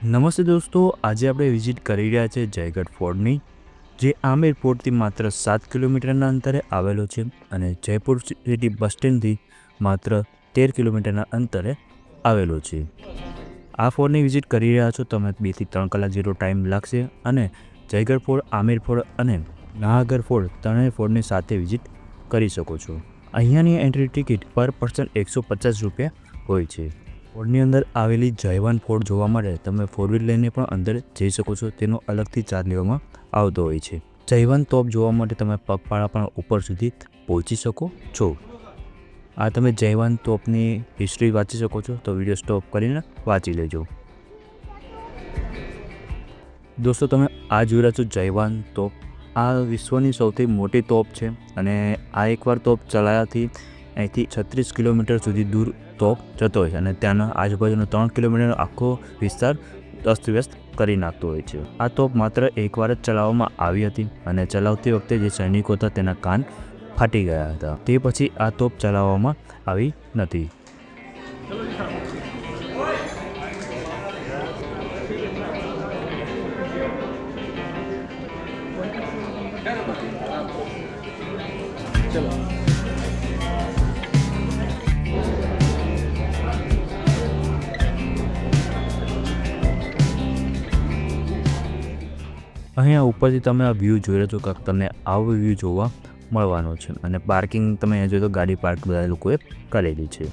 નમસ્તે દોસ્તો, આજે આપણે વિઝિટ કરી રહ્યા છે જયગઢ ફોર્ટની, જે આમેર ફોર્ટથી માત્ર 7 કિલોમીટરના અંતરે આવેલો છે અને જયપુર સિટી બસ સ્ટેન્ડથી માત્ર 13 કિલોમીટરના અંતરે આવેલો છે. આ ફોર્ટની વિઝિટ કરી રહ્યા છો તમે 2 થી 3 કલાક જેટલો ટાઈમ લાગશે અને જયગઢ ફોર્ટ, આમેર ફોર્ટ અને નાહરગઢ ફોર્ટ ત્રણેય ફોર્ટની સાથે વિઝિટ કરી શકો છો. અહીંયાની એન્ટ્રી ટિકિટ પર પર્સન 150 રૂપિયા હોય છે. ફોર્ટની અંદર આવેલી જયવાન ફોર્ટ જોવા માટે તમે 4 વ્હીલ લઈને પણ અંદર જઈ શકો છો. તેનો અલગથી ચાર્જ લેવામાં આવતો હોય છે. જયવાન તોપ જોવા માટે તમે પગપાળા પણ ઉપર સુધી પહોંચી શકો છો. આ તમે જયવાન તોપની હિસ્ટ્રી વાંચી શકો છો, તો વિડીયો સ્ટોપ કરીને વાંચી લેજો. દોસ્તો, તમે આ જોઈ રહ્યા છો જયવાન તોપ. આ વિશ્વની સૌથી મોટી તોપ છે અને આ એકવાર તોપ ચલાવવાથી અહીંથી 36 કિલોમીટર સુધી દૂર તોપ જતો હોય છે અને ત્યાંના આજુબાજુનો 3 કિલોમીટરનો આખો વિસ્તાર અસ્તવ્યસ્ત કરી નાખતો હોય છે. આ તોપ માત્ર એકવાર જ ચલાવવામાં આવી હતી અને ચલાવતી વખતે જે સૈનિકો હતા તેના કાન ફાટી ગયા હતા. તે પછી આ તોપ ચલાવવામાં આવી નથી. અહીંયા ઉપરથી તમે આ વ્યૂ જોઈ રહ્યો છો કે તમને આવો વ્યૂ જોવા મળવાનો છે અને પાર્કિંગ તમે અહીંયા જોઈ તો ગાડી પાર્ક બધા લોકોએ કરેલી છે.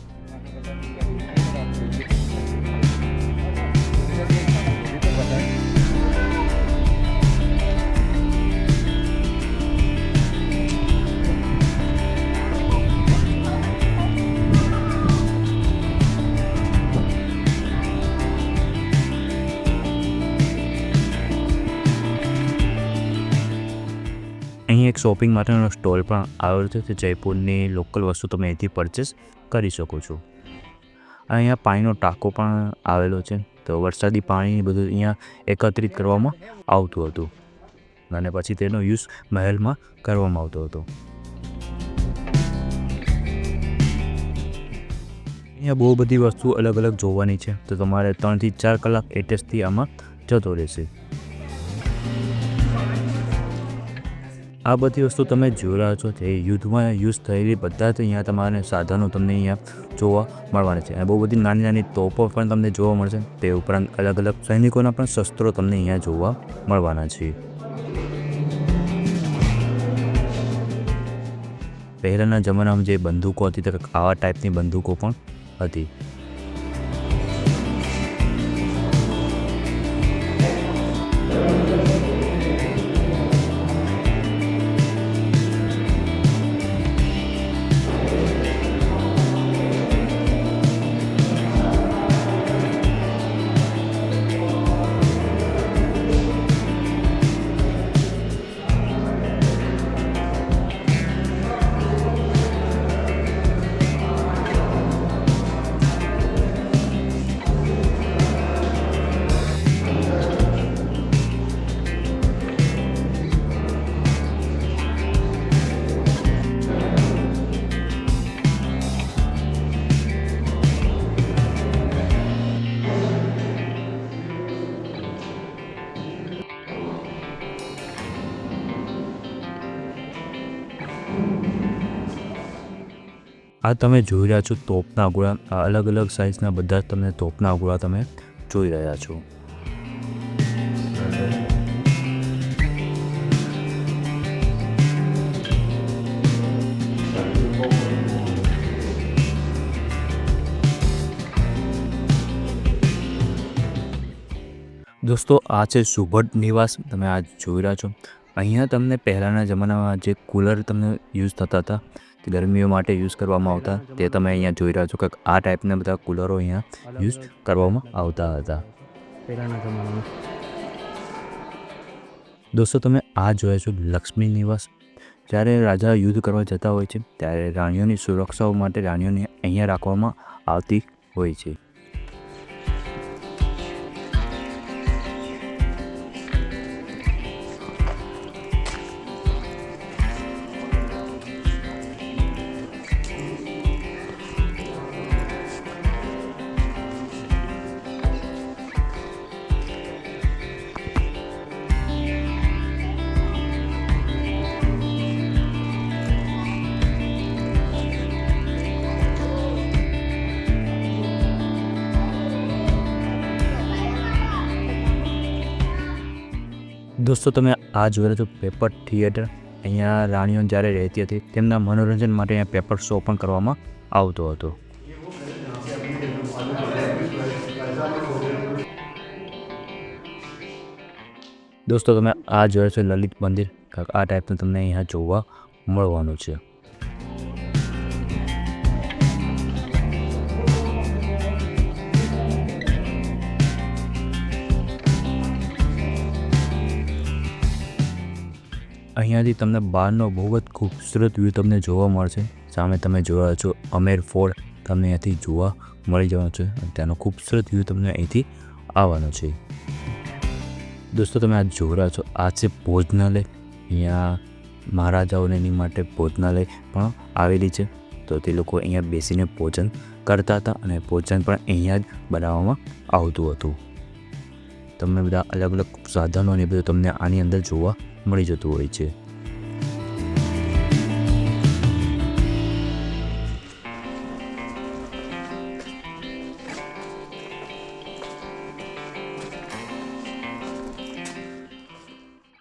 અહીં એક શોપિંગ માટેનો સ્ટોલ પણ આવેલો છે. જયપુરની લોકલ વસ્તુ તમે અહીંથી પરચેસ કરી શકો છો. અહીંયા પાણીનો ટાંકો પણ આવેલો છે, તો વરસાદી પાણી બધું અહીંયા એકત્રિત કરવામાં આવતું હતું અને પછી તેનો યુઝ મહેલમાં કરવામાં આવતો હતો. અહીંયા બહુ બધી વસ્તુ અલગ અલગ જોવાની છે, તો તમારે 3 થી 4 કલાક એટેચથી આમાં જતો રહેશે. આ બધી વસ્તુ તમે જોઈ રહ્યા છો તે યુદ્ધમાં યુઝ થયેલી બધા જ અહીંયા તમારે સાધનો તમને અહીંયા જોવા મળવાના છે. બહુ બધી નાની નાની તોપો પણ તમને જોવા મળશે. તે ઉપરાંત અલગ અલગ સૈનિકોના પણ શસ્ત્રો તમને અહીંયા જોવા મળવાના છે. પહેલાંના જમાનામાં જે બંદૂકો હતી તે આવા ટાઈપની બંદૂકો પણ હતી. આ તમે જોઈ રહ્યા છો તોપના ગોળા. આ અલગ અલગ સાઇઝના બધા તમને તોપના ગોળા તમે જોઈ રહ્યા છો. દોસ્તો, આ છે સુભટ નિવાસ. તમે આ જોઈ રહ્યા છો. અહીંયા તમને પહેલાંના જમાનામાં જે કુલર તમને યુઝ થતા હતા, ગરમીઓ માટે યુઝ કરવામાં આવતા, તે તમે અહીંયા જોઈ રહ્યા છો કે આ ટાઈપના બધા કુલરો અહીંયા યુઝ કરવામાં આવતા હતા પહેલાંના જમાનામાં. દોસ્તો, તમે આ જોયા છો લક્ષ્મી નિવાસ. જ્યારે રાજા યુદ્ધ કરવા જતા હોય છે ત્યારે રાણીઓની સુરક્ષાઓ માટે રાણીઓને અહીંયા રાખવામાં આવતી હોય છે. દોસ્તો તમે આ જોઈ રહ્યા છો પેપર થિયેટર. અહીંયા રાણીઓ જ્યારે રહેતી હતી તેમના મનોરંજન માટે અહીંયા પેપર શો પણ કરવામાં આવતો હતો. દોસ્તો તમે આ જોઈ રહ્યા છો લલિત મંદિર. આ ટાઈપનું તમને અહીંયા જોવા મળવાનું છે. અહીંયાથી તમને બહારનો બહુ જ ખૂબસૂરત વ્યૂ તમને જોવા મળશે. સામે તમે જોઈ રહ્યા છો અમેર ફોર્ટ તમને અહીંયાથી જોવા મળી જવાનો છે. ત્યાંનો ખૂબસૂરત વ્યૂ તમને અહીંથી આવવાનો છે. દોસ્તો તમે આ જોઈ રહ્યા છો આ છે ભોજનાલય. અહીંયા મહારાજાઓને એની માટે ભોજનાલય પણ આવેલી છે. તો તે લોકો અહીંયા બેસીને ભોજન કરતા હતા અને ભોજન પણ અહીંયા જ બનાવવામાં આવતું હતું. તમને બધા અલગ અલગ સાધનો ને બધું તમને આની અંદર જોવા મળી જતું હોય છે.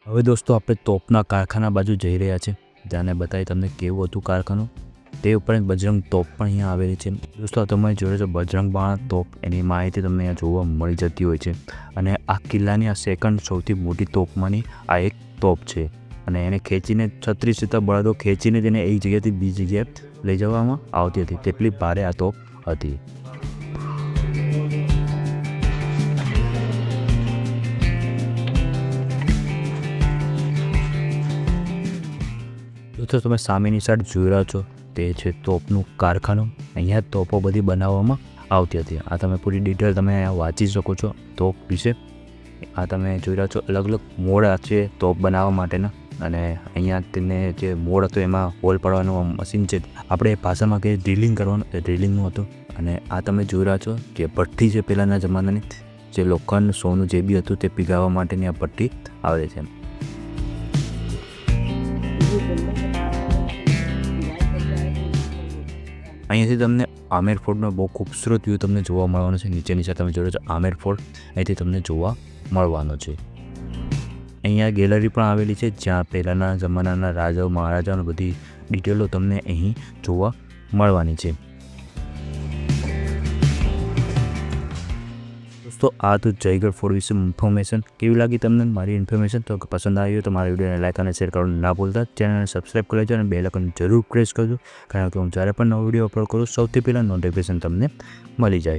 હવે દોસ્તો આપણે તોપના કારખાના બાજુ જઈ રહ્યા છે. ત્યાંને બતાવી તમને કેવું હતું કારખાનું. તે ઉપરાંત બજરંગ તોપ પણ અહીંયા આવેલી છે. દોસ્તો તમે જોડે છો બજરંગ બાણ તોપ, એની માહિતી તમને અહીંયા જોવા મળી જતી હોય છે. અને આ કિલ્લાની આ સેકન્ડ સૌથી મોટી તોપમાંની આ એક તોપ છે. અને એને ખેંચીને 36 જેટલા બળદો ખેંચીને તેને એક જગ્યાએથી બીજી જગ્યાએ લઈ જવામાં આવતી હતી. તેટલી ભારે આ તોપ હતી. દોસ્તો તમે સામેની સાઈડ જોઈ રહ્યા છો તે છે તોપનું કારખાનું. અહીંયા તોપો બધી બનાવવામાં આવતી હતી. આ તમે પૂરી ડિટેલ તમે અહીંયા વાંચી શકો છો તોપ વિશે. આ તમે જોઈ રહ્યા છો અલગ અલગ મોડ છે તોપ બનાવવા માટેના. અને અહીંયા તેને જે મોડ હતો એમાં હોલ પાડવાનું મશીન છે, આપણે ભાષામાં કહીએ ડ્રિલિંગ કરવાનું, એ ડ્રિલિંગનું હતું. અને આ તમે જોઈ રહ્યા છો જે ભઠ્ઠી છે પહેલાંના જમાનાની, જે લોખંડ સોનું જે બી હતું તે પીગાવવા માટેની આ ભઠ્ઠી આવે છે. અહીંયાથી તમને આમેર ફોર્ટનો બહુ ખૂબસૂરત વ્યૂ તમને જોવા મળવાનો છે. નીચેની સાથે તમે જોડો છો આમેર ફોર્ટ, અહીંથી તમને જોવા મળવાનો છે. અહીંયા ગેલેરી પણ આવેલી છે જ્યાં પહેલાંના જમાનાના રાજાઓ મહારાજાઓની બધી ડિટેલો તમને અહીં જોવા મળવાની છે. દોસ્તો આ તો જયગઢ ફોર્ટ વિશે ઇન્ફોર્મેશન. કેવી લાગી તમને મારી ઇન્ફોર્મેશન? તો પસંદ આવી હોય તો મારા વિડીયોને લાઈક અને શેર કરવાનું ના ભૂલતા. ચેનલને સબસ્ક્રાઈબ કરી લેજો અને બેલ આઇકન જરૂર પ્રેસ કરજો, કારણ કે હું જ્યારે પણ નવો વિડીયો અપલોડ કરું સૌથી પહેલાં નોટિફિકેશન તમને મળી જાય.